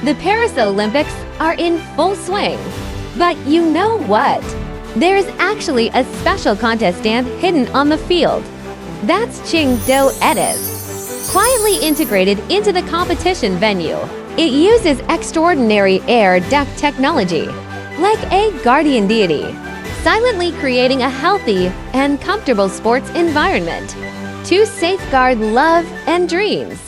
The Paris Olympics are in full swing. But you know what? There's actually a special contest stand hidden on the field. That's Qingdao Ediz. Quietly integrated into the competition venue, it uses extraordinary air duct technology, like a guardian deity, silently creating a healthy and comfortable sports environment to safeguard love and dreams.